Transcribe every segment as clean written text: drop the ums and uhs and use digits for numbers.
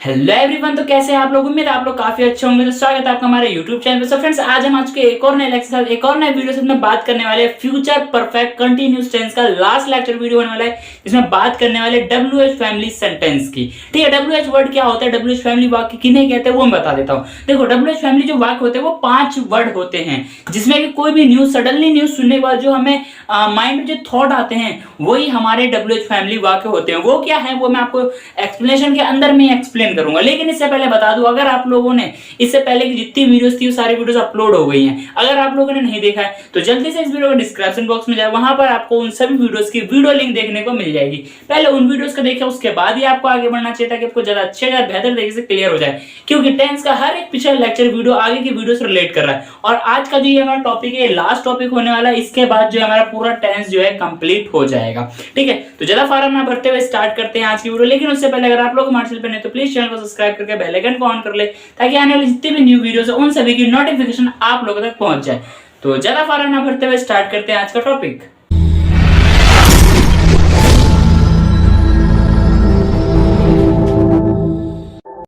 Hello everyone. तो कैसे हैं आप लोग? उम्मीद है आप लोग काफी अच्छे होंगे। तो स्वागत है आपका हमारे यूट्यूब चैनल पे। सो फ्रेंड्स, आज हम आज के एक और नए लेक्चर एक और नए वीडियो से बात करने वाले हैं फ्यूचर परफेक्ट कंटीन्यूअस टेंस का लास्ट लेक्चर वीडियो होने वाला है, जिसमें बात करने वाले WH फैमिली सेंटेंस की। ठीक है, WH वर्ड क्या होता है, WH फैमिली वाक्य किन्हें कहते हैं वो मैं बता देता हूँ। देखो, WH फैमिली जो वाक्य होते हैं वो 5 वर्ड होते हैं, जिसमें कि कोई भी न्यूज सडनली न्यूज सुनने के बाद जो हमें माइंड में जो थॉट आते हैं वही हमारे WH फैमिली वाक्य होते हैं। वो क्या है वो मैं आपको एक्सप्लेनेशन के अंदर में एक्सप्लेन करूंगा। लेकिन इससे पहले बता दूं, अगर आप लोगों ने इससे पहले की जितनी वीडियोस थी वो सारी वीडियोस अपलोड हो गई हैं। अगर आप लोगों ने नहीं देखा है तो जल्दी से इस वीडियो के डिस्क्रिप्शन बॉक्स में जाए, वहां पर आपको उन सभी वीडियोस की वीडियो लिंक देखने को मिल जाएगी। पहले उन वीडियोस को देखें, उसके बाद ही आपको आगे बढ़ना चाहिए ताकि आपको ज्यादा अच्छे ज्यादा बेहतर तरीके से क्लियर हो जाए, क्योंकि टेंस का हर एक पिछला लेक्चर वीडियो आगे की वीडियो से रिलेट कर रहा है। और आज का जो ये हमारा टॉपिक है, लास्ट टॉपिक होने वाला है। इसके बाद जो हमारा पूरा टेंस जो है कंप्लीट हो जाएगा। ठीक है, तो ज्यादा फार्म ना भरते हुए स्टार्ट करते हैं आज की वीडियो। लेकिन उससे पहले अगर आप लोग हमारे चैनल पर नए तो प्लीज चैनल को सब्सक्राइब करके बेल आइकन को ऑन कर ले, ताकि आने वाली जितनी भी न्यू वीडियोस है उन सभी की नोटिफिकेशन आप लोगों तक पहुंच जाए। तो ज्यादा फार्म ना भरते हुए स्टार्ट करते हैं आज का टॉपिक।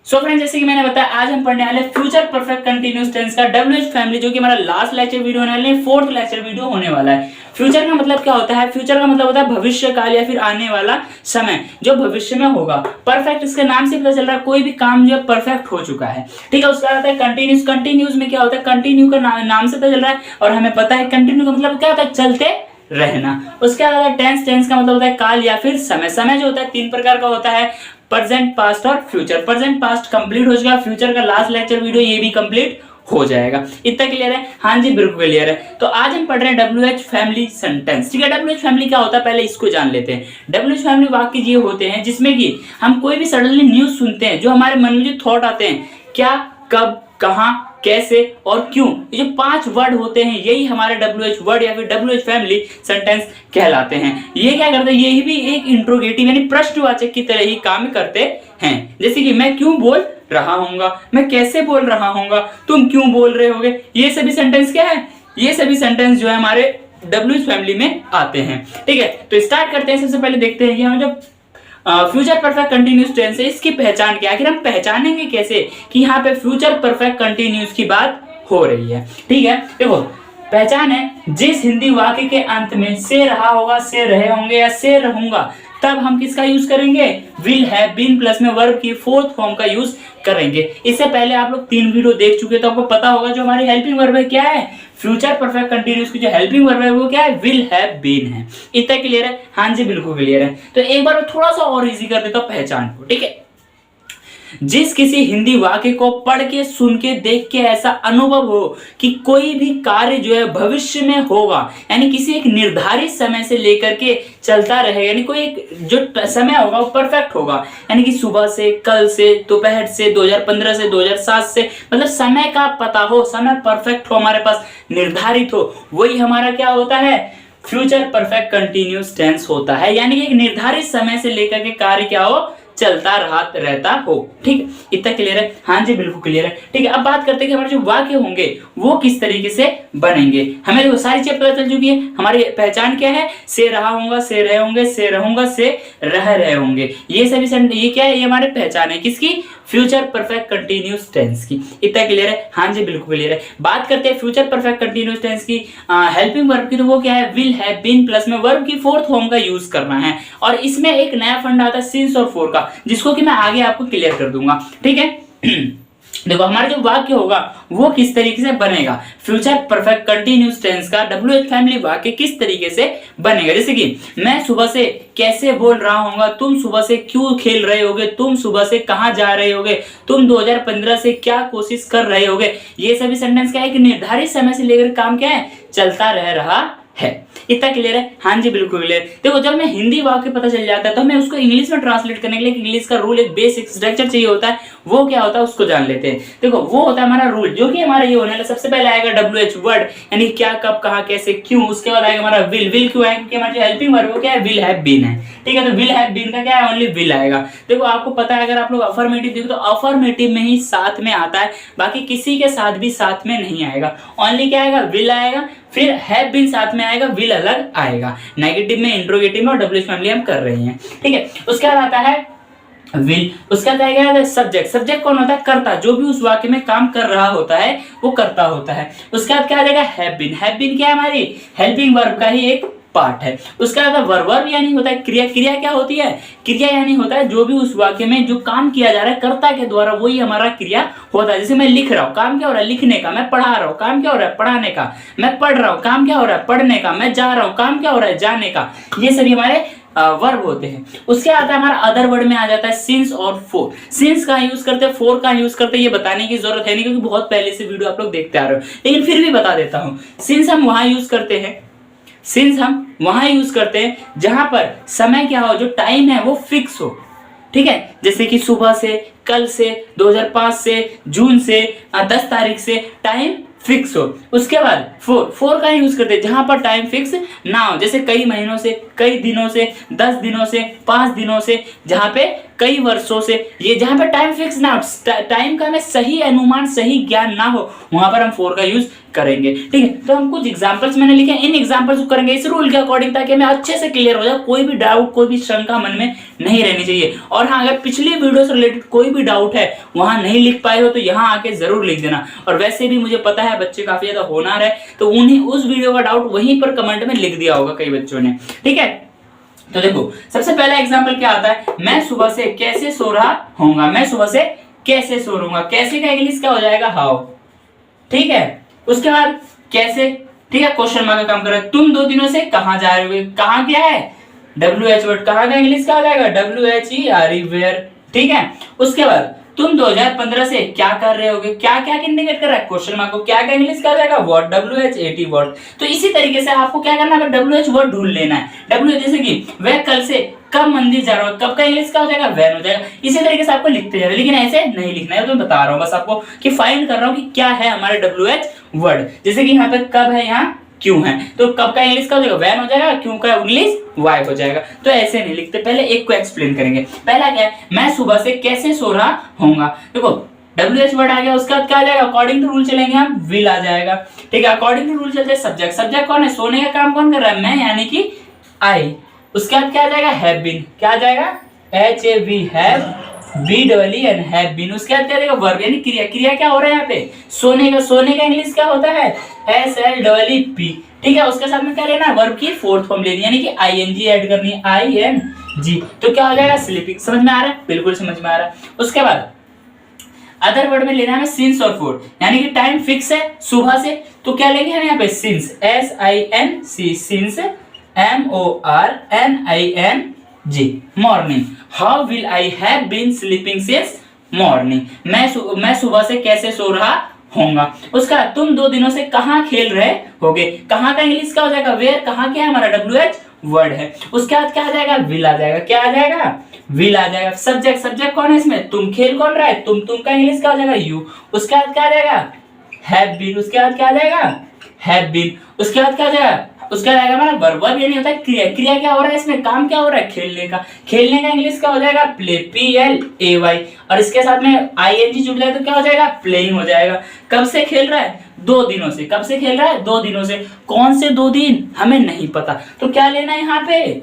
सो फ्रेंड्स, जैसे कि मैंने बताया, आज हम पढ़ने वाले फ्यूचर परफेक्ट कंटीन्यूअस टेंस का WH फैमिली, जो कि हमारा लास्ट लेक्चर वीडियो होने वाला है, 4th लेक्चर वीडियो होने वाला है। फ्यूचर का मतलब क्या होता है? फ्यूचर का मतलब होता है भविष्य काल या फिर आने वाला समय जो भविष्य में होगा। परफेक्ट, इसके नाम से पता चल रहा है कोई भी काम जो है परफेक्ट हो चुका है। ठीक है, उसका आता है कंटिन्यूस। कंटिन्यूस में क्या होता है? कंटिन्यू का नाम से पता चल रहा है, और हमें पता है कंटिन्यू का मतलब क्या होता है? चलते रहना। उसके बाद टेंस। टेंस का मतलब होता है काल या फिर समय। समय जो होता है 3 प्रकार का होता है, प्रेजेंट, पास्ट और फ्यूचर। प्रेजेंट पास्ट कंप्लीट हो चुका, फ्यूचर का लास्ट लेक्चर वीडियो ये भी कंप्लीट हो जाएगा। इतना क्लियर है? हाँ जी, बिल्कुल क्लियर है। तो आज हम पढ़ रहे हैं WH फैमिली सेंटेंस। ठीक है, WH फैमिली क्या होता है पहले इसको जान लेते हैं। WH फैमिली वाक्य ये होते हैं जिसमें कि हम कोई भी सडनली न्यूज सुनते हैं, जो हमारे मन में जो थॉट आते हैं, क्या, कब, कहां, कैसे और क्यों, ये जो 5 वर्ड होते हैं यही हमारे WH वर्ड या फिर WH फैमिली सेंटेंस कहलाते हैं। ये क्या करते हैं? ये भी एक इंट्रोगेटिव यानी प्रश्नवाचक की तरह ही काम करते हैं। जैसे कि मैं क्यों बोल रहा हूंगा, मैं कैसे बोल रहा हूंगा, तुम क्यों बोल रहे होगे, ये सभी सेंटेंस क्या है? ये सभी सेंटेंस जो है हमारे WH फैमिली में आते हैं। ठीक है, तो स्टार्ट करते हैं। सबसे पहले देखते हैं कि हम जब फ्यूचर परफेक्ट कंटीन्यूअस टेंस है, इसकी पहचान क्या है? आखिर हम पहचानेंगे कैसे कि यहाँ पे फ्यूचर परफेक्ट कंटीन्यूअस की बात हो रही है? ठीक है, देखो, पहचान है जिस हिंदी वाक्य के अंत में से रहा होगा, से रहे होंगे या से रहूंगा, तब हम किसका यूज करेंगे? विल हैव बीन प्लस में वर्ब की 4th फॉर्म का यूज करेंगे। इससे पहले आप लोग 3 वीडियो देख चुके, तो आपको पता होगा जो हमारी हेल्पिंग वर्ब है क्या है? फ्यूचर परफेक्ट कंटीन्यूअस की जो हेल्पिंग वर्ब है वो क्या है? विल हैव बीन है। इतना क्लियर है? हाँ जी, बिल्कुल क्लियर है। तो एक बार थोड़ा सा और इजी कर देता हूं पहचान को। ठीक है, जिस किसी हिंदी वाक्य को पढ़ के, सुन के, देख के ऐसा अनुभव हो कि कोई भी कार्य जो है भविष्य में होगा, यानी किसी एक निर्धारित समय से लेकर के चलता रहे, यानी कोई एक जो समय होगा वो परफेक्ट होगा, यानी कि सुबह से, कल से, दोपहर से, 2015 से, 2007 से, मतलब समय का पता हो, समय परफेक्ट हो, हमारे पास निर्धारित हो, वही हमारा क्या होता है? फ्यूचर परफेक्ट कंटीन्यूअस टेंस होता है। यानी कि एक निर्धारित समय से लेकर के कार्य क्या हो? चलता रहता हो। ठीक है, इतना क्लियर है? हाँ जी, बिल्कुल क्लियर है। ठीक है, अब बात करते हैं कि हमारे जो वाक्य होंगे वो किस तरीके से बनेंगे। हमें देखो सारी चीजें पता चल चुकी है। हमारी पहचान क्या है? से रहा होगा, से रहे होंगे, से रहूंगा, से रह रहे होंगे, ये सभी ये क्या है? ये हमारी पहचान है किसकी? फ्यूचर परफेक्ट कंटीन्यूअस टेंस की। इतना क्लियर है? हाँ जी, बिल्कुल क्लियर है। बात करते हैं फ्यूचर परफेक्ट कंटीन्यूअस टेंस की हेल्पिंग वर्ब की, तो वो क्या है? विल हैव बीन प्लस में वर्ब की 4th फॉर्म का यूज करना है। और इसमें एक नया फंड आता है सिंस और फॉर का, जिसको कि मैं आगे आपको क्लियर कर दूंगा। ठीक है, देखो हमारा जो वाक्य होगा वो किस तरीके से बनेगा? फ्यूचर परफेक्ट कंटीन्यूअस टेंस का WH फैमिली वाक्य किस तरीके से बनेगा? जैसे कि मैं सुबह से कैसे बोल रहा हूंगा, तुम सुबह से क्यों खेल रहे होगे, तुम सुबह से कहां जा रहे होगे, तुम 2015 से क्या कोशिश कर रहे होगे, ये सभी सेंटेंस क्या है? कि निर्धारित समय से लेकर काम क्या है? चलता रह रहा है। इतना क्लियर है? हाँ जी, बिल्कुल क्लियर। देखो, जब हमें हिंदी वाक्य पता चल जाता है तो हमें उसको इंग्लिश में ट्रांसलेट करने के लिए इंग्लिश का रूल, एक बेसिक स्ट्रक्चर चाहिए होता है। वो क्या होता है उसको जान लेते हैं। देखो, वो होता है हमारा रूल, जो कि हमारा ये होने वाला, सबसे पहले आएगा WH वर्ड, यानी क्या, कब, कहां, कैसे, क्यों। उसके बाद आएगा हमारा विल। विल क्यों आएगा? क्योंकि हमारी हेल्पिंग वर्ब वो क्या है? विल हैव बीन है। ठीक है, तो विल हैव बीन का क्या है? ओनली विल आएगा। देखो, आपको पता है अगर आप लोग अफर्मेटिव देखो तो अफर्मेटिव में ही साथ में आता है, बाकी किसी के साथ भी साथ में नहीं आएगा। ओनली क्या आएगा? विल आएगा, फिर हैव बीन साथ में आएगा, विल अलग आएगा। नेगेटिव में, इंट्रोगेटिव में और WH फैमिली हम कर रहे हैं। ठीक है, उसके बाद आता है विल। उसका क्या है सब्जेक्ट। सब्जेक्ट कौन होता है? कर्ता, जो भी उस वाक्य में काम कर रहा होता है वो कर्ता होता है। उसके बाद क्या आ जाएगा? Have been. हैव बीन क्या है? हमारी हेल्पिंग वर्ब का ही एक पार्ट है। उसका मतलब वर्ब यानी होता है क्रिया। क्रिया क्या होती है? क्रिया यानी होता है जो भी उस वाक्य में जो काम किया जा रहा है कर्ता के द्वारा, वही हमारा क्रिया होता है। जैसे मैं लिख रहा हूँ, काम क्या हो रहा है? लिखने का। मैं पढ़ा रहा हूँ, काम क्या हो रहा है? पढ़ाने का। मैं पढ़ रहा हूँ, काम क्या हो रहा है? पढ़ने का। मैं जा रहा हूँ, काम क्या हो रहा है? जाने का। ये सभी हमारे वर्ब होते हैं। उसके आता है हमारा अदर वर्ड में आ जाता है सिंस और फोर। सिंस का यूज करते हैं, फोर का यूज करते हैं, ये बताने की जरूरत है नहीं क्योंकि बहुत पहले से वीडियो आप लोग देखते आ रहे हो, लेकिन फिर भी बता देता हूं। सिंस हम वहां यूज करते हैं, सिंस हम वहां यूज करते हैं जहां पर समय क्या हो, जो टाइम है वो फिक्स हो। ठीक है, जैसे कि सुबह से, कल से, 2005 से, जून से, 10 तारीख से टाइम फिक्स हो। उसके बाद फोर का यूज करते हैं जहां पर टाइम फिक्स ना हो, जैसे कई महीनों से, कई दिनों से, 10 दिनों से, 5 दिनों से, जहां पे कई वर्षों से, ये जहां पे टाइम फिक्स ना हो, टाइम का हमें सही अनुमान, सही ज्ञान ना हो, वहां पर हम फोर का यूज करेंगे। ठीक है, तो हम कुछ एग्जांपल्स मैंने लिखे, इन एग्जांपल्स को करेंगे इस रूल के अकॉर्डिंग, ताकि हमें अच्छे से क्लियर हो जाए, कोई भी डाउट, कोई भी शंका मन में नहीं रहनी चाहिए। और हाँ, अगर पिछली वीडियो से रिलेटेड कोई भी डाउट है वहां नहीं लिख पाए हो तो यहाँ आके जरूर लिख देना। और वैसे भी मुझे पता है बच्चे काफी ज्यादा होनहार है, तो उन्हें उस वीडियो का डाउट वहीं पर कमेंट में लिख दिया होगा कई बच्चों ने। ठीक है, तो देखो सबसे पहला एग्जांपल क्या आता है? मैं सुबह से कैसे सो रहा होऊंगा। मैं सुबह से कैसे सो रहूंगा। कैसे का इंग्लिश क्या हो जाएगा? हाउ। ठीक है, उसके बाद कैसे, ठीक है, क्वेश्चन मार्क का काम कर रहा है। तुम 2 दिनों से कहां जा रहे हो? कहां क्या है? WH word. कहां का इंग्लिश क्या हो जाएगा? WHERE, where. ठीक है, उसके बाद तुम 2015 से क्या कर रहे होगे? क्या क्या इंडिकेट कर रहा है? क्वेश्चन मार्क को। क्या क्या इंग्लिश क्या हो जाएगा? What, WHAT word. तो इसी तरीके से आपको क्या करना है? WH वर्ड ढूंढ लेना है। WH जैसे कि वह कल से कब मंदिर जा रहा हो, कब का इंग्लिश क्या हो जाएगा? वैन हो जाएगा। इसी तरीके से आपको लिखते जाओ, लेकिन ऐसे नहीं लिखना है, तो मैं बता रहा हूं बस आपको कि फाइंड कर रहा हूं कि क्या है हमारे WH वर्ड। जैसे कि यहाँ पे कब है, यहाँ क्यों है, तो कब का इंग्लिश का हो जाएगा? वैन हो जाएगा। क्यों का इंग्लिश वाई हो जाएगा। तो ऐसे नहीं लिखते, पहले एक को एक्सप्लेन करेंगे। पहला क्या है? मैं सुबह से कैसे सो रहा होऊंगा। देखो WH वर्ड आ गया, उसके बाद क्या आ जाएगा? अकॉर्डिंग टू रूल चलेंगे हम, विल आ जाएगा। ठीक है, अकॉर्डिंग टू रूल चलते हैं सब्जेक्ट। सब्जेक्ट कौन है? सोने का काम कौन कर रहा है? मैं, यानी कि आई। उसके बाद क्या आ जाएगा? Have been. क्या आ जाएगा? HAV, have BEEN, have been. उसके बाद क्या आ जाएगा? वर्ब यानी क्रिया। क्रिया क्या हो रहा है यहाँ पे? सोने का। सोने का इंग्लिश क्या होता है? SLEEP। ठीक है, उसके साथ में क्या लेना है? वर्ब की फोर्थ फॉर्म लेनी है, यानी कि ING ऐड करनी है, ING। तो क्या हो जाएगा? स्लीपिंग। समझ में आ रहा है? बिल्कुल समझ में आ रहा है। उसके बाद अदर वर्ड में लेना है सिंस और फोर, यानी कि टाइम फिक्स है सुबह से, तो क्या लेंगे हम यहाँ पे? Since, SINC, since, MORNING, morning. How will I have been sleeping since morning. मैं सुबह से कैसे सो रहा होऊंगा। उसका तुम 2 दिनों से कहां खेल रहे होगे। कहां का इंग्लिश क्या हो जाएगा? वेयर। कहां क्या है हमारा? WH वर्ड है। उसके बाद क्या आ जाएगा? विल आ जाएगा। क्या आ जाएगा? विल आ जाएगा। सब्जेक्ट, सब्जेक्ट कौन है इसमें? तुम। खेल कौन रहा है? तुम का इंग्लिश क्या हो जाएगा? यू। उसके बाद क्या आ जाएगा? Have been. उसके बाद क्या आ जाएगा? Have been. उसके बाद क्या आ जाएगा? उसका आएगा हमारा वर्ब। वर्ब यानी होता है क्रिया। क्रिया क्या हो रहा है इसमें? काम क्या हो रहा है? खेलने का। खेलने का इंग्लिश क्या हो जाएगा? Play, PLAY। और इसके साथ में ING जुड़ जाए तो क्या हो जाएगा? प्लेइंग हो जाएगा। कब से खेल रहा है? 2 दिनों से। कब से खेल रहा है? 2 दिनों से। कौन से 2 दिन हमें नहीं पता, तो क्या लेना है यहाँ पे?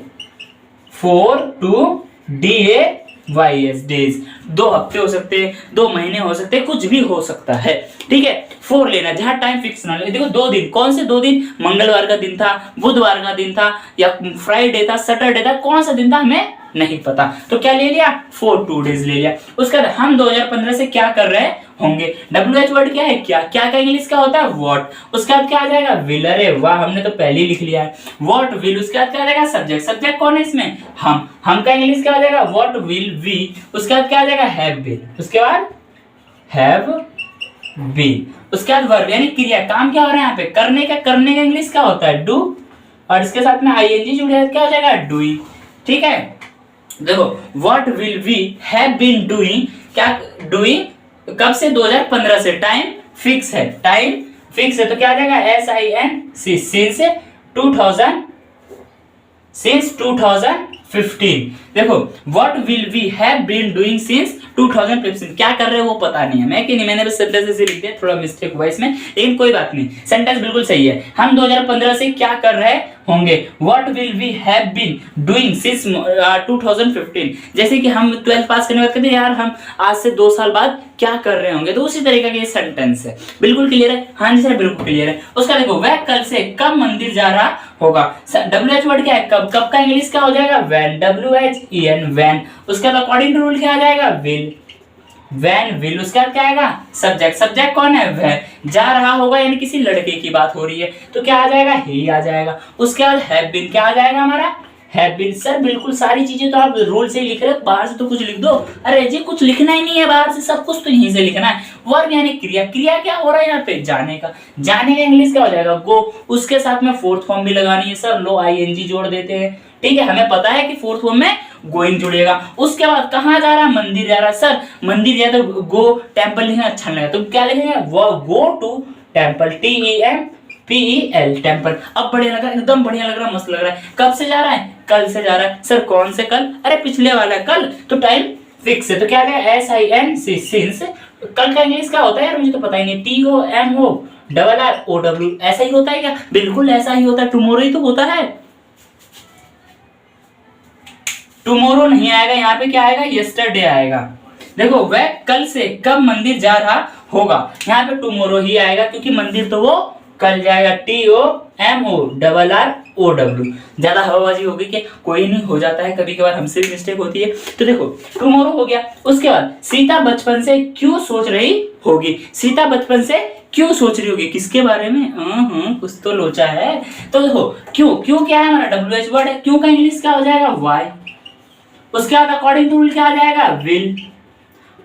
4 to DAYS, डेज। 2 हफ्ते हो सकते हैं, 2 महीने हो सकते हैं, कुछ भी हो सकता है। ठीक है, 4 लेना जहां टाइम फिक्स ना ले। देखो 2 दिन, कौन से 2 दिन? मंगलवार का दिन था, बुधवार का दिन था, या फ्राइडे था, सैटरडे था, कौन सा दिन था हमें नहीं पता, तो क्या ले लिया? 4 2 डेज ले लिया। उसके बाद हम 2015 से क्या कर रहे होंगे। WH वर्ड क्या है? क्या। क्या का इंग्लिश क्या होता है? व्हाट। उसके बाद क्या आ जाएगा? विल। अरे वाह, हमने तो पहले ही लिख लिया है, व्हाट विल। उसके बाद क्या आ जाएगा? सब्जेक्ट। सब्जेक्ट कौन है इसमें? हम का इंग्लिश क्या आ जाएगा? What will we. उसके बाद क्या आ जाएगा? Have been. उसके बाद हैव बीन। उसके बाद वर्ब यानी क्रिया। काम क्या हो रहा है यहाँ पे? करने का। करने का इंग्लिश क्या होता है? डू। और इसके साथ में ING जुड़े क्या हो जाएगा? डूइंग। ठीक है, देखो what will we have been doing. क्या डूइंग? कब से? 2015 से। टाइम फिक्स है, टाइम फिक्स है, तो क्या आ जाएगा? SINC, since 2015। देखो what will we have been doing since 2015, क्या कर रहे हो वो पता नहीं है, मैं कि नहीं, मैंने बस सेंटेंस ऐसे लिख दिया, थोड़ा मिस्टेक हुआ इसमें, लेकिन कोई बात नहीं, सेंटेंस बिल्कुल सही है। हम 2015 से क्या कर रहे होंगे, what will we have been doing since 2015, जैसे कि हम 12th पास करने के बाद कहते हैं यार हम आज से 2 साल बाद क्या कर रहे होंगे, तो उसी तरीके का ये सेंटेंस है। बिल्कुल क्लियर है? हाँ जी सर बिल्कुल क्लियर है। उसका देखो वह कल से कब मंदिर जा रहा होगा, WH वर्ड क्या है, कब, कब का इंग्लिश क्या हो जाएगा, व्हेन, WHEN व्हेन। उसके बाद अकॉर्डिंग टू रूल क्या आ जाएगा, विल, व्हेन विल। उसके बाद क्या आएगा, सब्जेक्ट, सब्जेक्ट कौन है, वह, जा रहा होगा यानी किसी लड़के की बात हो रही है तो क्या आ जाएगा, ही आ जाएगा। उसके बाद हैव बीन क्या आ जाएगा हमारा, हैव बीन। सर बिल्कुल सारी चीजें तो आप रूल से ही लिख रहे हो, बाहर से तो कुछ लिख दो। अरे जी कुछ लिखना ही नहीं है बाहर से, सब कुछ तो यहीं से लिखना है। वर्ब यानी क्रिया, क्रिया क्या हो रहा है यहाँ पे, जाने का, जाने का इंग्लिश क्या हो जाएगा, गो। उसके साथ में फोर्थ फॉर्म भी लगानी है सर, लो ING जोड़ देते हैं, ठीक है, हमें पता है कि फोर्थ फॉर्म में गोइंग जुड़ेगा। उसके बाद कहाँ जा रहा है, मंदिर जा रहा है। सर मंदिर जाए तो गो, टेम्पल लिखना अच्छा नहीं लगता तो क्या लिखेंगे, वो go to temple, TEMPEL temple. अब बढ़िया लग रहा है, एकदम बढ़िया लग रहा है, मस्त लग रहा है। कब से जा रहा है, कल से जा रहा है। सर कौन से कल, अरे पिछले वाला कल, तो टाइम फिक्स है तो क्या है, SINC, सिंस। कल का इंग्लिश क्या होता है यार, मुझे तो पता ही नहीं, TOMORROW, ऐसा ही होता है क्या, बिल्कुल ऐसा ही होता है, टुमारो ही तो होता है। टुमारो नहीं आएगा यहाँ पे, क्या आएगा, यस्टरडे आएगा। देखो वह कल से कब मंदिर जा रहा होगा, यहाँ पे टुमारो ही आएगा क्योंकि मंदिर तो वो कल जाएगा, TOMORROW। ज्यादा हवाबाजी होगी कि कोई नहीं, हो जाता है कभी कभार, हमसे भी मिस्टेक होती है। तो देखो टुमारो हो गया। उसके बाद सीता बचपन से क्यों सोच रही होगी, सीता बचपन से क्यों सोच रही होगी, किसके बारे में, कुछ तो लोचा है। तो देखो क्यों, क्यों क्या है हमारा, WH वर्ड है, क्यों का इंग्लिश क्या हो जाएगा, वाई। उसके बाद अकॉर्डिंग टू रूल क्या आ जाएगा, विल,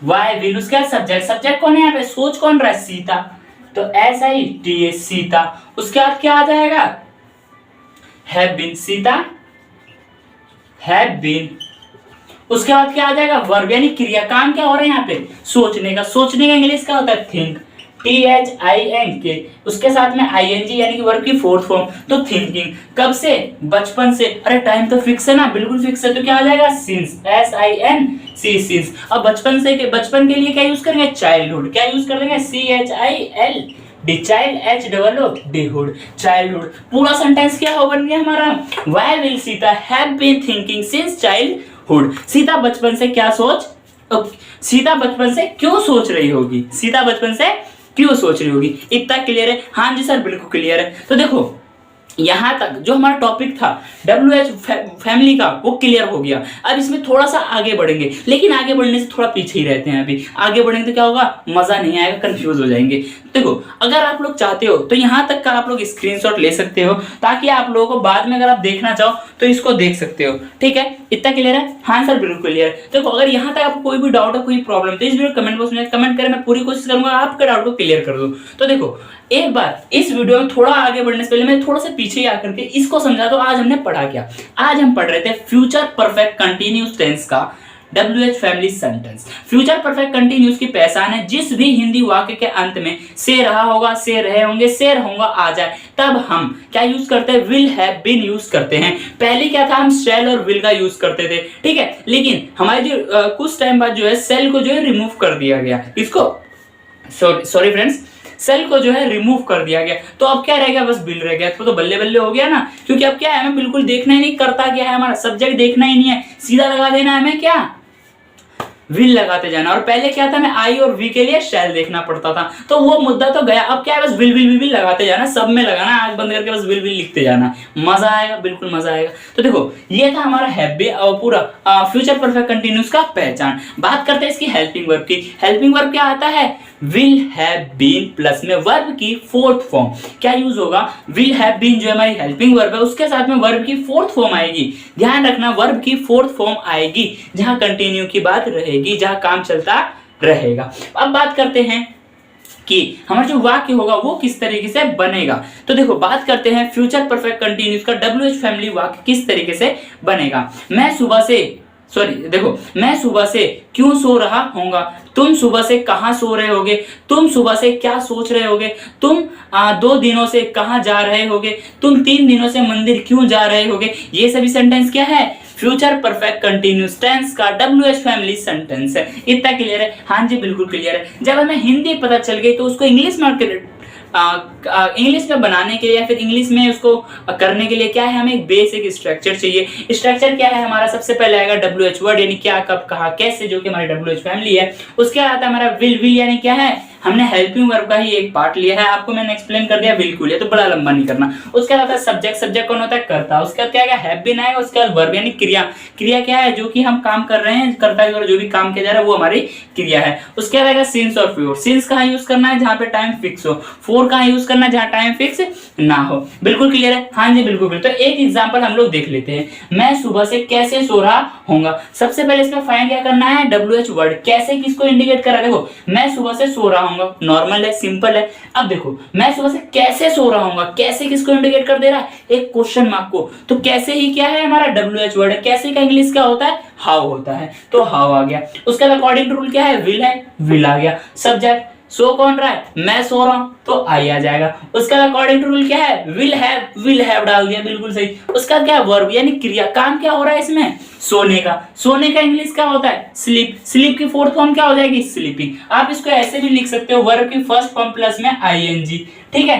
वाई विल। उसके बाद सब्जेक्ट, सब्जेक्ट कौन है यहाँ पे, सोच कौन रहा है, सीता, तो SITA सीता। उसके बाद क्या आ जाएगा, have been, Sita have been. उसके बाद क्या आ जाएगा, वर्ब यानी क्रिया, काम क्या हो रहा है यहाँ पे, सोचने का, सोचने का इंग्लिश क्या होता है, थिंक, THINK। उसके साथ में ING यानी कि वर्ब की फोर्थ फॉर्म, तो थिंकिंग। कब से, बचपन से। अरे टाइम तो फिक्स है ना, बिल्कुल फिक्स है तो क्या आ जाएगा, सिंस, SINC सिंस। अब बचपन से, बचपन के लिए क्या यूज करेंगे, चाइल्डहुड, क्या यूज कर देंगे, CHILD, child, HOOD, hood, childhood. पूरा सेंटेंस क्या हो बन गया हमारा, why will Sita have been thinking since childhood. Sita बचपन से क्या सोच, सीता बचपन से क्यों सोच रही होगी, सीता बचपन से क्यों सोच रही होगी। इतना क्लियर है, हाँ जी सर बिल्कुल क्लियर है। तो देखो यहां तक जो हमारा टॉपिक था WH फैमिली का वो क्लियर हो गया। अब इसमें थोड़ा सा आगे बढ़ेंगे, लेकिन आगे बढ़ने से थोड़ा पीछे ही रहते हैं अभी। आगे बढ़ेंगे तो क्या होगा, मजा नहीं आएगा, कंफ्यूज हो जाएंगे। देखो अगर आप लोग चाहते हो तो यहाँ तक का आप लोग स्क्रीनशॉट ले सकते हो, ताकि आप लोगों को बाद में अगर आप देखना चाहो तो इसको देख सकते हो, ठीक है। इतना क्लियर है, हाँ सर बिल्कुल क्लियर है। देखो अगर यहाँ तक आपको कोई भी डाउट है, कोई प्रॉब्लम, तो इस वीडियो कमेंट बॉक्स में कमेंट करें, मैं पूरी कोशिश करूंगा आपके डाउट को क्लियर कर दूं। तो देखो एक बार इस वीडियो में थोड़ा आगे बढ़ने से पहले मैं थोड़ा सा पीछे आकर के इसको समझा दो। आज हमने पढ़ा क्या, आज हम पढ़ रहे थे फ्यूचर परफेक्ट कंटिन्यूअस टेंस का WH family sentence. Future perfect continuous की पहचान है जिस भी हिंदी वाक्य के अंत में से रहा होगा, से रहे होंगे, से रहूंगा आ जाए, तब हम क्या यूज करते हैं, विल हैव बीन यूज करते हैं। पहले क्या था, हम शेल और विल का यूज करते थे, ठीक है। लेकिन हमारे जो कुछ टाइम बाद जो है सेल को जो है रिमूव कर दिया गया, इसको सॉरी फ्रेंड्स, सेल को जो है रिमूव कर दिया गया। तो अब क्या रह गया, बस विल रह गया। तो बल्ले बल्ले हो गया ना, क्योंकि अब क्या है, हमें बिल्कुल देखना ही नहीं करता क्या है, हमारा सब्जेक्ट देखना ही नहीं है, सीधा लगा देना है हमें क्या, विल लगाते जाना। और पहले क्या था, मैं आई और वी के लिए शैल देखना पड़ता था, तो वो मुद्दा तो गया। अब क्या है, बस विल विल विल लगाते जाना, सब में लगाना, आंख बंद करके बस विल विल लिखते जाना, मजा आएगा, बिल्कुल मजा आएगा। तो देखो ये था हमारा पूरा फ्यूचर परफेक्ट कंटिन्यूअस का पहचान। बात करते हैं इसकी हेल्पिंग वर्ब की। हेल्पिंग वर्ब क्या आता है, विल हैव बीन प्लस में वर्ब की फोर्थ फॉर्म। क्या यूज होगा, विल हैव बीन जो हमारी हेल्पिंग वर्ब है उसके साथ में वर्ब की फोर्थ फॉर्म आएगी। ध्यान रखना, वर्ब की फोर्थ फॉर्म आएगी जहां कंटिन्यू की बात रहेगी, जहां काम चलता रहेगा। अब बात करते हैं कि हमारा जो वाक्य होगा वो किस तरीके से बनेगा। तो देखो बात करते हैं फ्यूचर परफेक्ट कंटिन्यूअस का WH फैमिली वाक्य किस तरीके से बनेगा। मैं सुबह से क्यों सो रहा होऊंगा, तुम सुबह से कहां सो रहे होगे, तुम सुबह से क्या सोच रहे होगे, तुम 2 दिनों से कहां जा रहे होगे, तुम 3 दिनों से मंदिर क्यों जा रहे होगे। ये सभी सेंटेंस क्या है, फ्यूचर परफेक्ट कंटिन्यूस टेंस का WH फैमिली सेंटेंस है। इतना क्लियर है? हाँ जी बिल्कुल क्लियर है। जब हमें हिंदी पता चल गई तो उसको इंग्लिश में इंग्लिश में बनाने के लिए या फिर इंग्लिश में उसको करने के लिए क्या है, हमें एक बेसिक स्ट्रक्चर चाहिए। स्ट्रक्चर क्या है हमारा? सबसे पहले आएगा WH वर्ड यानी क्या, कब, कहा, कैसे, जो कि हमारी WH फैमिली है। उसके बाद आता है हमारा विल यानी क्या है, हमने हेल्पिंग वर्ब का ही एक पार्ट लिया है, आपको मैंने एक्सप्लेन कर दिया बिल्कुल, ये तो बड़ा लंबा नहीं करना। उसके बाद आता है सब्जेक्ट, सब्जेक्ट कौन होता है? कर्ता। उसके बाद क्या आएगा? हैव बीन आएगा। उसके बाद वर्ब यानी क्रिया, क्रिया क्या है? जो कि हम काम कर रहे हैं, कर्ता के द्वारा जो भी काम किया जा रहा है वो हमारी क्रिया है। उसके बाद आएगा सिंस और फॉर। सिंस कहाँ यूज करना है? जहाँ पे टाइम फिक्स हो। फॉर कहाँ यूज करना है? जहाँ टाइम फिक्स ना हो। बिल्कुल क्लियर है? हाँ जी बिल्कुल। तो एक एग्जाम्पल हम लोग देख लेते हैं। मैं सुबह से कैसे सो रहा हूँगा। सबसे पहले इसमें फाइंड क्या करना है? WH word. कैसे किसको इंडिकेट कर रहा है? देखो मैं सुबह से सो रहा हूँगा, नॉर्मल है, सिंपल है। अब देखो मैं सुबह से कैसे सो रहा हूँ, कैसे किसको इंडिकेट कर दे रहा है? एक क्वेश्चन मार्क को। तो कैसे ही क्या है? हमारा WH वर्ड है। कैसे का इंग्लिश क्या होता है? हाउ होता है, तो हाउ आ गया। उसके बाद अकॉर्डिंग टू रूल क्या है? विल है, विल आ गया। सब्जेक्ट सो कौन रहा है? मैं सो रहा हूं, तो आई आ जाएगा। उसका अकॉर्डिंग टू रूल क्या है? विल हैव डाल दिया, बिल्कुल सही। उसका क्या है? वर्ब यानी क्रिया, काम क्या हो रहा है इसमें? सोने का। सोने का इंग्लिश क्या होता है? स्लीप। स्लीप की फोर्थ फॉर्म क्या हो जाएगी? स्लीपिंग। आप इसको ऐसे भी लिख सकते हो, वर्ब की फर्स्ट फॉर्म प्लस में ING। ठीक है,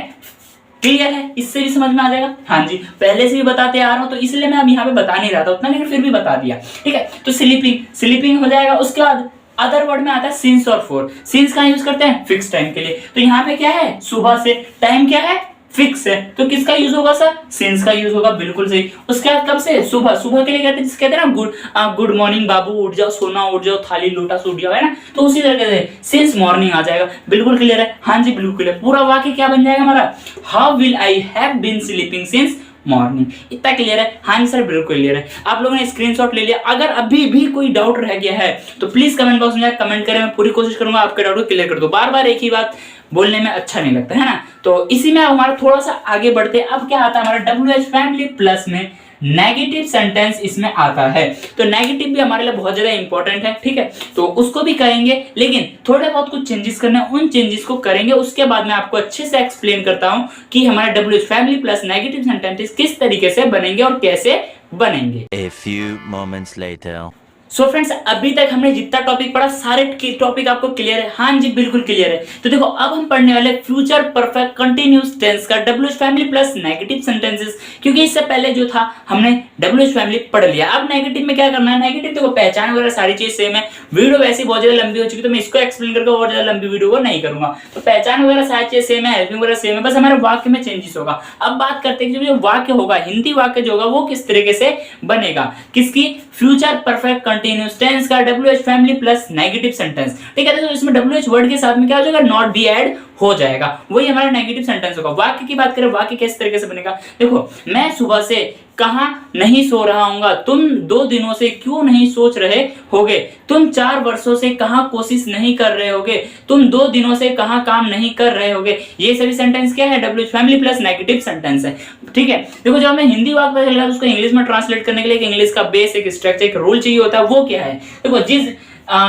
क्लियर है? इससे भी समझ में आ जाएगा। हाँ जी, पहले से भी बताते आ रहा हूं तो इसलिए मैं अब यहाँ पे बता नहीं रहा था उतना, लेकिन फिर भी बता दिया। ठीक है, तो स्लीपिंग, स्लीपिंग हो जाएगा। उसके बाद अदर वर्ड में आता है सिंस और फॉर। सिंस कहाँ यूज करते हैं? फिक्स टाइम के लिए। तो यहाँ पे क्या है? सुबह से, टाइम क्या है? फिक्स है, तो किसका यूज होगा सर? सिंस का यूज होगा, बिल्कुल सही। उसके बाद कब से? सुबह। सुबह के लिए कहते हैं ना गुड मॉर्निंग बाबू, उठ जाओ, सोना उठ जाओ, थाली लोटा सूट जाओ, है ना? तो उसी तरीके से सिंस मॉर्निंग आ जाएगा। बिल्कुल क्लियर है? हाँ जी बिल्कुल है। पूरा वाक्य क्या बन जाएगा हमारा? How will I have been sleeping since morning. इतना क्लियर है? हाँ जी सर बिल्कुल क्लियर है। आप लोगों ने स्क्रीनशॉट ले लिया। अगर अभी भी कोई डाउट रह गया है तो प्लीज कमेंट बॉक्स में कमेंट करें, मैं पूरी कोशिश करूंगा आपके डाउट को क्लियर कर दूं। बार बार एक ही बात बोलने में अच्छा नहीं लगता है ना। तो इसी में हमारा थोड़ा सा आगे बढ़ते हैं। अब क्या आता है हमारा WH फैमिली प्लस में नेगेटिव सेंटेंस इसमें आता है। तो नेगेटिव भी हमारे लिए बहुत ज्यादा इंपॉर्टेंट है। ठीक है, तो उसको भी करेंगे, लेकिन थोड़े बहुत कुछ चेंजेस करने, उन चेंजेस को करेंगे। उसके बाद मैं आपको अच्छे से एक्सप्लेन करता हूं कि हमारे WH family plus negative sentences किस तरीके से बनेंगे और कैसे बनेंगे। A few moments later. So friends, अभी तक हमने जितना टॉपिक पढ़ा सारे टॉपिक आपको क्लियर है? हाँ जी बिल्कुल क्लियर है। तो देखो अब हम पढ़ने वाले फ्यूचर परफेक्ट कंटिन्यूस टेंस का WH family plus negative sentences, क्योंकि इससे पहले जो था हमने WH फैमिली पढ़ लिया। अब नेगेटिव में क्या करना है? नेगेटिव देखो पहचान वगैरह सारी चीज सेम है। वीडियो वैसी बहुत ज्यादा लंबी हो चुकी, तो मैं इसको एक्सप्लेन करके और ज्यादा लंबी वीडियो को नहीं करूंगा। तो पहचान वगैरह सारी चीज सेम है, हेल्पिंग वगैरह सेम है, बस हमारे वाक्य में चेंजेस होगा। अब बात करते हैं कि जो वाक्य होगा, हिंदी वाक्य जो होगा वो किस तरीके से बनेगा, किसकी? फ्यूचर परफेक्ट कंटिन्यूस टेंस का WH family plus negative sentence. ठीक है, तो इसमें WH वर्ड के साथ में क्या हो जाएगा? नॉट बी ऐड हो जाएगा, वही हमारा नेगेटिव सेंटेंस होगा। वाक्य की बात करें, वाक्य किस तरीके से बनेगा? देखो मैं सुबह से कहां नहीं सो रहा हूंगा, तुम 2 दिनों से क्यों नहीं सोच रहे होगे, तुम 4 वर्षों से कहां कोशिश नहीं कर रहे होगे, तुम 2 दिनों से कहां काम नहीं कर रहे होगे। ये सभी सेंटेंस क्या है? WH family plus negative sentence है। ठीक है, देखो जब हमें हिंदी वाक्य चलेगा तो उसको इंग्लिश में ट्रांसलेट करने के लिए इंग्लिश का बेस, एक स्ट्रक्चर, एक रूल चाहिए होता है। वो क्या है? देखो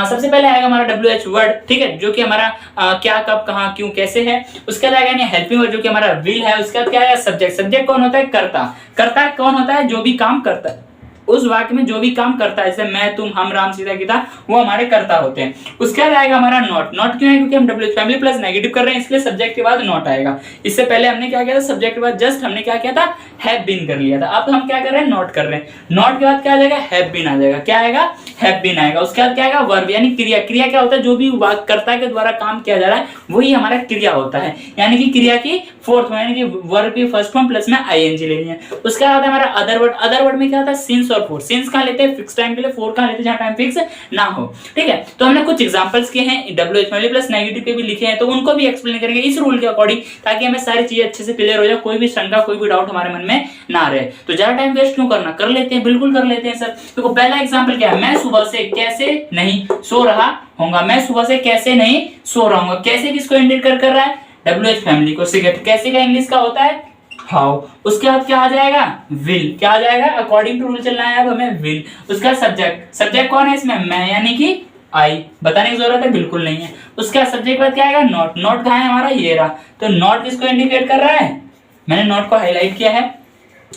सबसे पहले आएगा हमारा WH वर्ड। ठीक है, जो कि हमारा क्या, कब, कहां, क्यों, कैसे है। उसके बाद आएगा हेल्पिंग वर्ड जो कि हमारा विल है। उसके बाद क्या आएगा? सब्जेक्ट। सब्जेक्ट कौन होता है? कर्ता। कर्ता कौन होता है? जो भी काम करता है, उस वाक्य में जो भी काम करता है, जैसे मैं, तुम, हम, राम, सीता, गीता, वो हमारे कर्ता होते हैं। उसके बाद आएगा हमारा नॉट। नॉट क्यों है? क्योंकि हम WH फैमिली प्लस नेगेटिव कर रहे हैं, इसलिए सब्जेक्ट के बाद नॉट आएगा। इससे पहले हमने क्या किया था? सब्जेक्ट के बाद जस्ट हमने क्या किया था? हैव बीन कर लिया था। अब हम क्या कर रहे हैं? नॉट कर रहे हैं। नॉट के बाद क्या आ जाएगा? हैव बीन आ जाएगा। क्या आएगा? हैव बीन आएगा। उसके बाद क्या आएगा? वर्ब यानी क्रिया। क्रिया क्या होता है? जो भी कर्ता के द्वारा काम किया जा रहा है वही हमारा क्रिया होता है, यानी कि क्रिया की फोर्थ फॉर्म, यानी कि वर्ब की फर्स्ट फॉर्म प्लस में ING लेनी है। उसके बाद हमारा अदर वर्ड। अदर वर्ड में क्या होता है? सिंस और फॉर। सिंस कहां लेते हैं? फिक्स टाइम के लिए। फॉर कहां लेते हैं? जहां टाइम फिक्स ना हो। ठीक है, तो हमने कुछ एग्जांपल्स किए हैं, WH फैमिली प्लस नेगेटिव के भी लिखे हैं, तो उनको भी एक्सप्लेन करेंगे इस रूल के अकॉर्डिंग, ताकि हमें सारी चीजें अच्छे से क्लियर हो जाए, कोई भी शंका, कोई भी डाउट हमारे मन में ना रहे। तो ज्यादा टाइम वेस्ट क्यों करना, कर लेते हैं, बिल्कुल कर लेते हैं सर। देखो पहला एग्जांपल क्या है? मैं सुबह से कैसे नहीं सो रहा हूंगा। मैं सुबह से कैसे नहीं सो रहा हूंगा। कैसे किसको इंडिकेट कर रहा है? WH फैमिली को। कैसे का इंग्लिश का होता है? हाउ। उसके बाद क्या आ जाएगा? विल। क्या आ जाएगा? अकॉर्डिंग टू रूल चलना है अब हमें, विल। उसका सब्जेक्ट। सब्जेक्ट कौन है इसमें? मैं, यानी कि आई। बताने की जरूरत है? बिल्कुल नहीं है। उसका सब्जेक्ट बाद क्या आएगा? नॉट। नॉट कहां है हमारा? ये रहा। तो नॉट किसको इंडिकेट कर रहा है? मैंने नॉट को हाईलाइट किया है।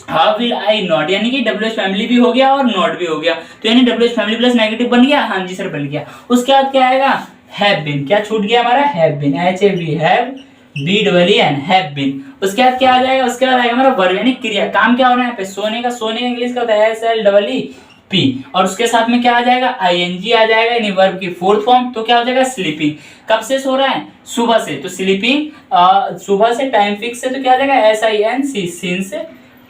हाउ विल आई नॉट, यानी कि डब्ल्यू एच फैमिली भी हो गया और नॉट भी हो गया, तो यानी W H family plus negative बन गया, हाँ जी सर बन गया। उसके बाद क्या आएगा, हैव बीन, क्या छूट गया हमारा, have been, H A B, have B double E N, have been. उसके बाद क्या आ जाएगा, उसके बाद आएगा हमारा वर्ब यानी क्रिया, काम क्या हो रहा है यहाँ पे, सोने का, सोने का इंग्लिश का होता है S L double E P, और उसके साथ में क्या आ जाएगा, आईएनजी आ जाएगा, यानी वर्ब की फोर्थ फॉर्म, तो क्या हो जाएगा, स्लीपिंग। कब से सो रहा है, सुबह से, तो स्लीपिंग सुबह से, टाइम फिक्स है, तो क्या आ जाएगा, S I N C, since,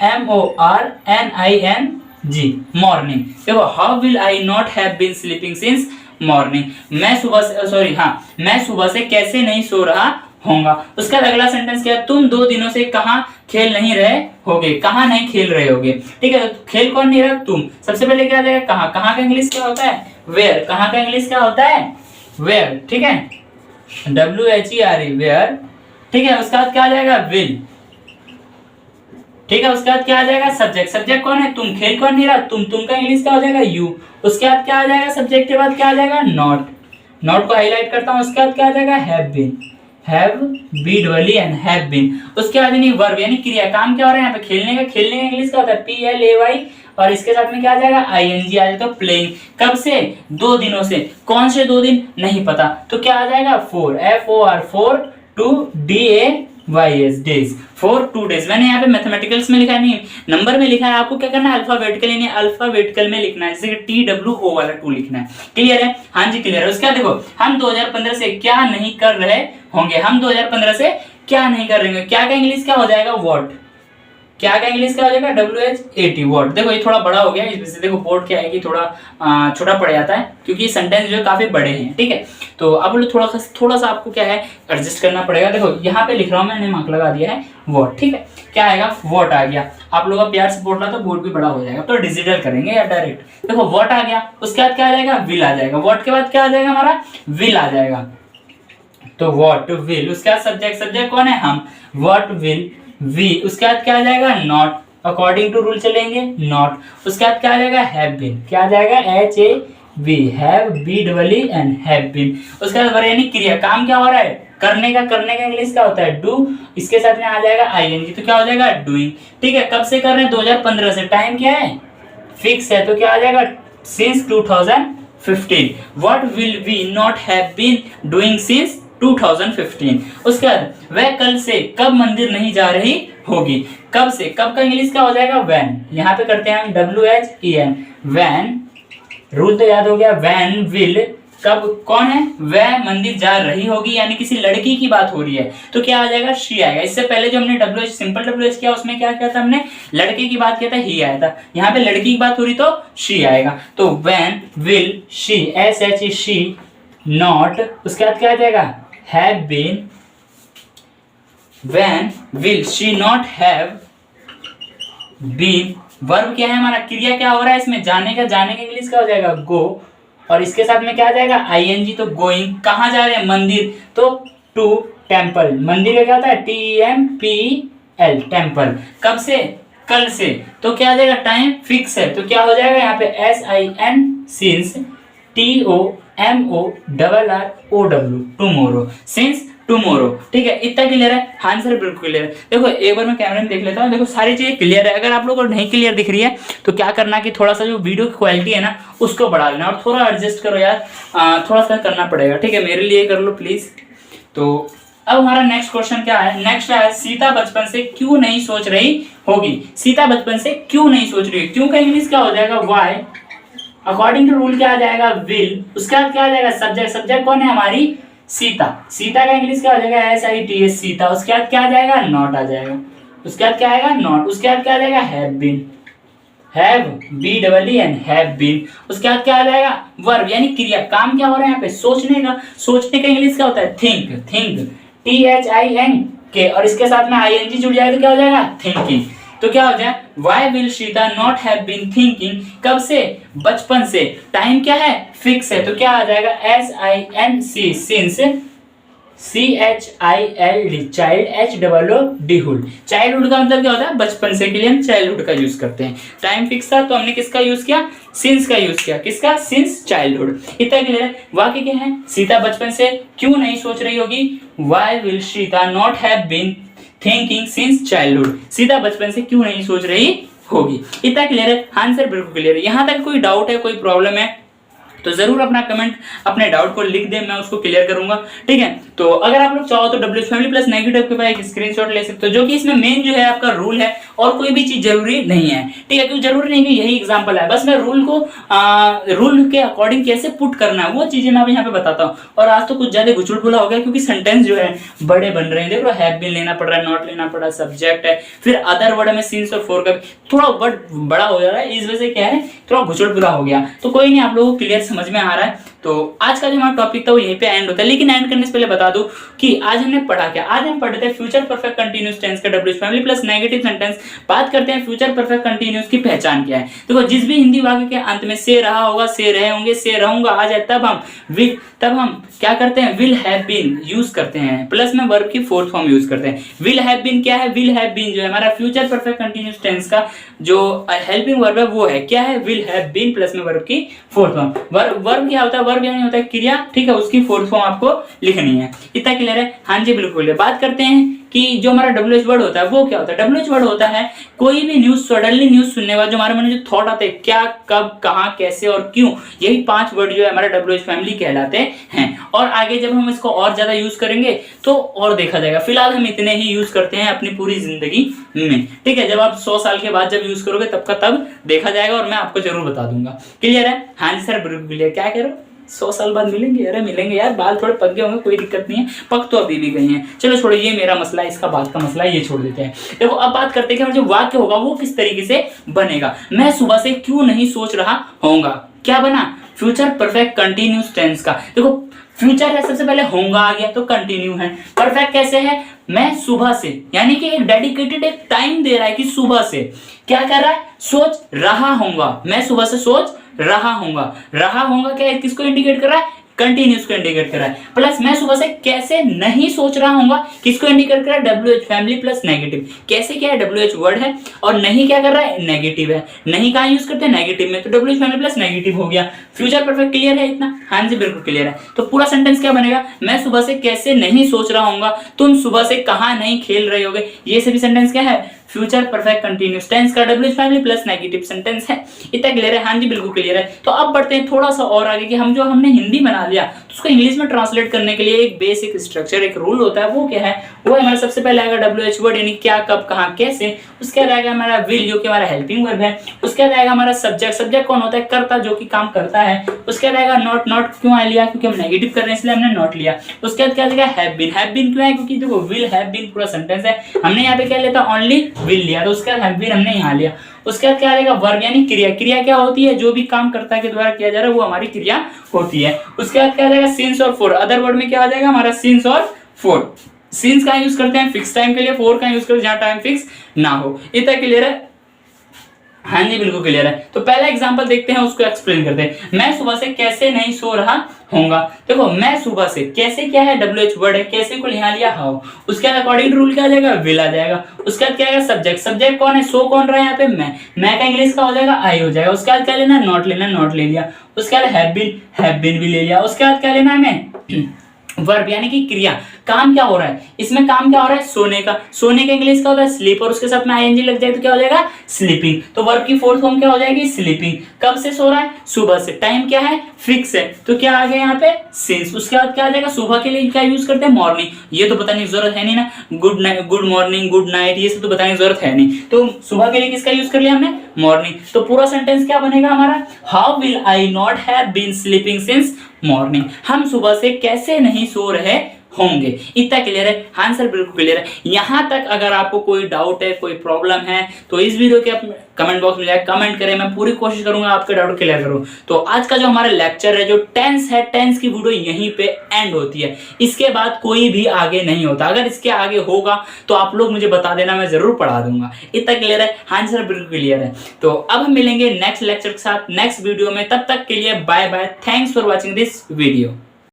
M O R N I N G, morning. देखो, how will I not have been sleeping since morning, मैं सुबह से, सॉरी हाँ, मैं सुबह से कैसे नहीं सो रहा होगा। उसका अगला सेंटेंस क्या है, तुम 2 दिनों से कहाँ खेल नहीं रहे होगे, कहाँ नहीं खेल रहे होगे, ठीक है, तो खेल कौन नहीं रहा, तुम। सबसे पहले क्या आ जाएगा, कहाँ, कहाँ का इंग्लिश क्या होता है, वेयर, कहाँ का इंग्लिश क्या होता है, वेयर, ठीक है, WHERE, वेयर, ठीक है। उसके बाद क्या आ जाएगा, विल, ठीक है। उसके बाद क्या आ जाएगा, सब्जेक्ट, सब्जेक्ट कौन है, तुम, खेल कौन नहीं रहा, तुम का इंग्लिश क्या हो जाएगा, यू। उसके बाद क्या आ जाएगा, सब्जेक्ट के बाद क्या आ जाएगा, नॉट, नॉट को हाईलाइट करता हूं। उसके बाद क्या आ जाएगा, have been, have B double E N, have been. उसके बाद यानी वर्ब यानी क्रिया, काम क्या हो रहा है यहाँ पे, खेलने का, खेलने का इंग्लिश क्या होता है, PLAY, और इसके साथ में क्या आ जाएगा, ING आ जाएगा, प्लेइंग। कब से, 2 दिनों से, कौन से 2 दिन नहीं पता, तो क्या आ जाएगा, 4, FOR, 4 to DAYS, days, 4 2 days. मैंने यहाँ पे मैथमेटिकल्स में लिखा नहीं, नंबर में लिखा है, आपको क्या करना है, अल्फाबेटिकल यानी अल्फाबेटिकल में लिखना है, जैसे कि TWO वाला 2 लिखना है। क्लियर है, हाँ जी क्लियर है। उसका देखो, हम 2015 से क्या नहीं कर रहे होंगे, हम 2015 से क्या नहीं कर रहे होंगे, क्या का इंग्लिश क्या हो जाएगा, व्हाट, क्या का इंग्लिश क्या हो जाएगा, WHAT, व्हाट। देखो ये थोड़ा बड़ा हो गया, इसमें देखो बोर्ड क्या है कि थोड़ा छोटा पड़ जाता है, क्योंकि ये सेंटेंस जो है काफी बड़े हैं, ठीक है। तो अब थोड़ा सा आपको क्या है, एडजस्ट करना पड़ेगा। देखो यहाँ पे लिख रहा हूँ, मैंने मार्क लगा दिया है, व्हाट, ठीक है। क्या आएगा, व्हाट आ गया। आप लोग का प्यार से बोल रहा तो बोर्ड भी बड़ा हो जाएगा, तो डिजिटल करेंगे या डायरेक्ट। देखो व्हाट आ गया, उसके बाद क्या आ जाएगा, विल आ जाएगा, व्हाट के बाद क्या आ जाएगा हमारा, विल आ जाएगा, तो व्हाट विल। उसके बाद सब्जेक्ट, सब्जेक्ट कौन है, हम, व्हाट विल वी। उसके बाद क्या आ जाएगा, नॉट, अकॉर्डिंग टू रूल चलेंगे, नॉट। उसके बाद क्या आ जाएगा, हैव बीन, क्या आ जाएगा, HAV, have B double E N, have been. उसके बाद यानी क्रिया, काम क्या हो रहा है, करने का इंग्लिश क्या होता है, डू। इसके साथ में आ जाएगा ING, तो क्या हो जाएगा, डूइंग, ठीक है। कब से कर रहे हैं, 2015 से, टाइम क्या है, फिक्स है, तो क्या आ जाएगा, since 2015। What will we not have been doing since 2015। उसके बाद वह कल से कब मंदिर नहीं जा रही होगी, कब से, कब का इंग्लिश क्या हो जाएगा, वैन। यहाँ पे करते हैं हम WHEN, वैन, रूल तो याद हो गया, वैन विल, कब, कौन है, वह मंदिर जा रही होगी, यानी किसी लड़की की बात हो रही है, तो क्या आ जाएगा, शी आएगा। इससे पहले जो हमने WH सिंपल WH किया, उसमें क्या किया था हमने, लड़के की बात किया था, ही आया था। यहाँ पे लड़की की बात हो रही तो शी आएगा, तो van will she, SH she not. उसके बाद क्या आ जाएगा, have been, when will she not have been। Verb क्या है हमारा, क्रिया क्या हो रहा है इसमें, जाने का, जाने का इंग्लिश क्या हो जाएगा, go, और इसके साथ में क्या आ जाएगा, ING, तो गोइंग। कहाँ जा रहे हैं, मंदिर, तो टू टेम्पल, मंदिर का क्या होता है, TEMPL, टेम्पल। कब से, कल से, तो क्या आ जाएगा, टाइम फिक्स है, तो क्या हो जाएगा यहाँ पे SIN, since, TOMORROW, tomorrow, since tomorrow, ठीक है। इतना क्लियर है, हाँ सर बिल्कुल क्लियर है। देखो एक बार मैं कैमरे में देख लेता हूँ, देखो सारी चीजें क्लियर है। अगर आप लोगों को नहीं क्लियर दिख रही है तो क्या करना कि थोड़ा सा जो वीडियो की क्वालिटी है ना उसको बढ़ा लेना और थोड़ा एडजस्ट करो यार, थोड़ा सा करना पड़ेगा, ठीक है। मेरे लिए कर लो प्लीज। तो अब हमारा नेक्स्ट क्वेश्चन क्या है, नेक्स्ट है, सीता बचपन से क्यों नहीं सोच रही होगी। सीता बचपन से क्यों नहीं सोच रही है, क्यों का इंग्लिश क्या हो जाएगा, वाई। अकॉर्डिंग टू रूल क्या आ जाएगा, विल। उसके बाद क्या आ जाएगा, सब्जेक्ट, सब्जेक्ट कौन है हमारी, सीता। सीता का इंग्लिश क्या हो जाएगा, SITA, सीता। उसके बाद क्या आ जाएगा, नॉट आ जाएगा। उसके बाद क्या आएगा, नॉट। उसके बाद क्या आ जाएगा, have been, have BEEN, have been. उसके बाद क्या आ जाएगा, वर्ब यानी क्रिया, काम क्या हो रहा है यहाँ पे, सोचने का। सोचने का इंग्लिश क्या होता है, थिंक, थिंक, THINK, और इसके साथ में ING जुड़ जाएगा तो क्या हो जाएगा, थिंकिंग। तो क्या हो जाए, why will Sita not have been thinking, कब से, बचपन से। टाइम क्या है, फिक्स है, तो क्या आ जाएगा, SINC, since, CHILD, child, HOOD, childhood का मतलब क्या होता है, बचपन से, के लिए हम चाइल्डहुड का यूज करते हैं। टाइम फिक्स था तो हमने किसका यूज किया, सिंस का यूज किया, किसका, सिंस चाइल्डहुड। इतना क्लियर है। वाक्य क्या है, सीता बचपन से क्यों नहीं सोच रही होगी, why will Sita not have been thinking since childhood, सीधा बचपन से क्यों नहीं सोच रही होगी। इतना क्लियर है? आंसर बिल्कुल क्लियर है। यहाँ तक कोई डाउट है, कोई प्रॉब्लम है तो जरूर अपना कमेंट, अपने डाउट को लिख दे, मैं उसको क्लियर करूंगा। ठीक है, तो अगर आप लोग चाहो तो WH फैमिली प्लस नेगेटिव के बाद एक स्क्रीनशॉट ले सकते हो, जो कि इसमें मेन जो है आपका रूल है, और कोई भी चीज जरूरी नहीं है। ठीक है, क्योंकि जरूरी नहीं कि यही एग्जांपल है, बस मैं रूल को रूल के अकॉर्डिंग कैसे पुट करना है वो चीजें मैं यहाँ पे बताता हूँ। और आज तो कुछ ज्यादा गुचुड़पुला हो गया, क्योंकि सेंटेंस जो है बड़े बन रहे हैं। देखो, हैव बीन लेना पड़ रहा है, नॉट लेना पड़ रहा है, सब्जेक्ट है, फिर अदर वर्ड में सिंस और फॉर का थोड़ा वर्ड बड़ा हो जा रहा है, इस वजह से क्या है थोड़ा गुचुड़पुला हो गया। तो कोई नहीं, आप लोगों को क्लियर समझ में आ रहा है। तो आज का जो हमारा टॉपिक था वो यहीं पे एंड होता है, लेकिन एंड करने से पहले बता दूं कि आज हमने पढ़ा क्या। आज हम पढ़ते हैं फ्यूचर परफेक्ट कंटीन्यूअस टेंस का WH family plus negative sentence. बात करते हैं फ्यूचर परफेक्ट कंटीन्यूअस की पहचान क्या है। देखो, जिस भी हिंदी वाक्य के अंत में से रहा होगा, से रहे होंगे, से रहूंगा आ जाए, तब हम क्या करते हैं, विल हैव बीन यूज करते हैं, प्लस में वर्ब की फोर्थ फॉर्म यूज करते हैं। विल हैव बीन क्या है, विल हैव बीन जो है हमारा फ्यूचर परफेक्ट कंटीन्यूअस टेंस का जो हेल्पिंग वर्ब है वो है क्या है, विल हैव बीन प्लस में वर्ब की फोर्थ फॉर्म। वर्ब क्या होता है, वर्ब यानी होता है क्रिया। ठीक है, उसकी फोर्थ फॉर्म आपको लिखनी है। इतना क्लियर है? हाँ जी बिल्कुल। बात करते हैं कि जो हमारा WH वर्ड होता है वो क्या होता है। WH वर्ड होता है कोई भी न्यूज, सडनली न्यूज सुनने बाद जो हमारे मन में जो थॉट आते हैं, क्या, कब, कहां, कैसे और क्यों, यही 5 वर्ड जो है हमारा WH फैमिली कहलाते हैं। और आगे जब हम इसको और ज्यादा यूज करेंगे तो और देखा जाएगा, फिलहाल हम इतने ही यूज करते हैं अपनी पूरी जिंदगी में। ठीक है, जब आप 100 साल के बाद जब यूज करोगे तब का तब देखा जाएगा, और मैं आपको जरूर बता दूंगा। क्लियर है? हाँ जी सर बिल्कुल क्लियर। क्या कह रहे हो, 100 साल बाद मिलेंगे? अरे मिलेंगे यार, बाल थोड़े पक गए होंगे, कोई दिक्कत नहीं है, पक तो अभी भी गए हैं। चलो छोड़ो, ये मेरा मसला है, इसका बात का मसला है, ये छोड़ देते हैं। देखो, अब बात करते हैं कि जो वाक्य होगा वो किस तरीके से बनेगा। मैं सुबह से क्यों नहीं सोच रहा होऊंगा, क्या बना, फ्यूचर परफेक्ट कंटिन्यूस टेंस का। देखो, फ्यूचर है, सबसे पहले होगा आ गया तो कंटिन्यू है। परफेक्ट कैसे है, मैं सुबह से, यानी कि एक डेडिकेटेड एक टाइम दे रहा है कि सुबह से क्या कर रहा है, सोच रहा होऊंगा। मैं सुबह से सोच रहा होऊंगा। रहा होऊंगा क्या है, किसको इंडिकेट कर रहा है, कंटिन्यूस को इंडिकेट कर रहा है। प्लस मैं सुबह से कैसे नहीं सोच रहा होऊंगा, किसको इंडिकेट कर रहा है, WH फैमिली प्लस नेगेटिव। कैसे क्या है, WH वर्ड है, और नहीं क्या कर रहा है, नेगेटिव है। नहीं कहां यूज करते हैं, नेगेटिव में, तो WH फैमिली प्लस नेगेटिव हो गया। फ्यूचर परफेक्ट क्लियर है इतना? हाँ जी बिल्कुल क्लियर है। तो पूरा सेंटेंस क्या बनेगा, मैं सुबह से कैसे नहीं सोच रहा होऊंगा, तुम सुबह से कहां नहीं खेल रहे होगे। ये सभी सेंटेंस क्या है, फ्यूचर परफेक्ट कंटीन्यूअस टेंस का WH family plus negative sentence है। इतना क्लियर है? हाँ जी बिल्कुल क्लियर है। तो अब बढ़ते हैं थोड़ा सा और आगे कि हमने हिंदी बना लिया तो उसको इंग्लिश में ट्रांसलेट करने के लिए एक बेसिक स्ट्रक्चर, एक रूल होता है। वो क्या है, वो हमारा सबसे पहले आएगा WH वर्ड, यानी क्या, कब, कहां, कैसे। उसके बाद आएगा हमारा विल, जो कि हमारा हेल्पिंग वर्ब है। उसके बाद आएगा हमारा सब्जेक्ट। सब्जेक्ट कौन होता है, कर्ता, जो कि काम करता है। उसके बाद आएगा नॉट। नॉट क्यों लिया, क्योंकि हम नेगेटिव कर रहे हैं इसलिए हमने नॉट लिया। उसके बाद क्या आएगा, हैव बीन। हैव बीन क्यों है, क्योंकि देखो विल हैव बीन पूरा सेंटेंस है, हमने यहाँ पे क्या लिया था, ओनली विल लिया, तो उसके हैव बीन हमने यहाँ लिया। उसके बाद क्या आएगा, वर्ब यानी क्रिया। क्रिया क्या होती है, जो भी काम कर्ता के द्वारा किया जा रहा है वो हमारी क्रिया होती है। उसके बाद क्या आ जाएगा, सिंस और फॉर। अदर वर्ड में क्या आ जाएगा हमारा, सिंस और फॉर। सिंस का यूज करते हैं फिक्स टाइम के लिए, फॉर का यूज करते हैं जहां टाइम फिक्स ना हो। इतना क्लियर है? हाँ जी बिल्कुल क्लियर है। तो पहला एग्जांपल देखते हैं, उसको एक्सप्लेन करते हैं। मैं सुबह से कैसे नहीं सो रहा होऊंगा। देखो, मैं सुबह से, कैसे क्या है, WH वर्ड है, कैसे को यहाँ लिया हाउ। उसके बाद अकॉर्डिंग टू रूल क्या आ जाएगा, विल आ जाएगा। उसके बाद क्या आएगा, सब्जेक्ट। सब्जेक्ट कौन है, सो कौन रहा है यहाँ पे, मैं का इंग्लिश का हो जाएगा आई हो जाएगा। उसके बाद क्या लेना, नॉट लेना, नॉट ले लिया। उसके बाद हैव बीन भी ले लिया। उसके बाद क्या लेना है हमें, वर्ब यानी कि क्रिया। काम क्या हो रहा है, इसमें काम क्या हो रहा है, सोने का। सोने का इंग्लिश का होता है स्लीप, और उसके साथ में आईएनजी लग जाए तो क्या हो जाएगा, स्लीपिंग। तो वर्ब की फोर्थ फॉर्म क्या हो जाएगी, स्लीपिंग। कब से सो रहा है, सुबह से। टाइम क्या है, फिक्स है, तो क्या आ गया यहाँ पे, सिंस। उसके बाद क्या आ जाएगा, सुबह के लिए क्या यूज करते हैं, मॉर्निंग। ये तो बताने की जरूरत है नहीं ना, गुड मॉर्निंग, गुड नाइट, ये सब तो बताने की जरूरत है नहीं। तो सुबह के लिए किसका यूज कर लिया हमने, मॉर्निंग। तो पूरा सेंटेंस क्या बनेगा हमारा, how will I not have been sleeping since morning. हम सुबह से कैसे नहीं सो रहे होंगे। इतना क्लियर है? आंसर बिल्कुल क्लियर है। यहां तक अगर आपको कोई डाउट है, कोई प्रॉब्लम है, तो इस वीडियो के कमेंट बॉक्स में जाकर कमेंट करें, मैं पूरी कोशिश करूंगा आपके डाउट क्लियर करूं। तो आज का जो हमारा लेक्चर है, जो टेंस है, टेंस की वीडियो यहीं पे एंड होती है। इसके बाद कोई भी आगे नहीं होता। अगर इसके आगे होगा तो आप लोग मुझे बता देना, मैं जरूर पढ़ा दूंगा। इतना क्लियर है? आंसर बिल्कुल क्लियर है। तो अब हम मिलेंगे नेक्स्ट लेक्चर के साथ, नेक्स्ट वीडियो में। तब तक के लिए bye bye. Thanks for watching this video.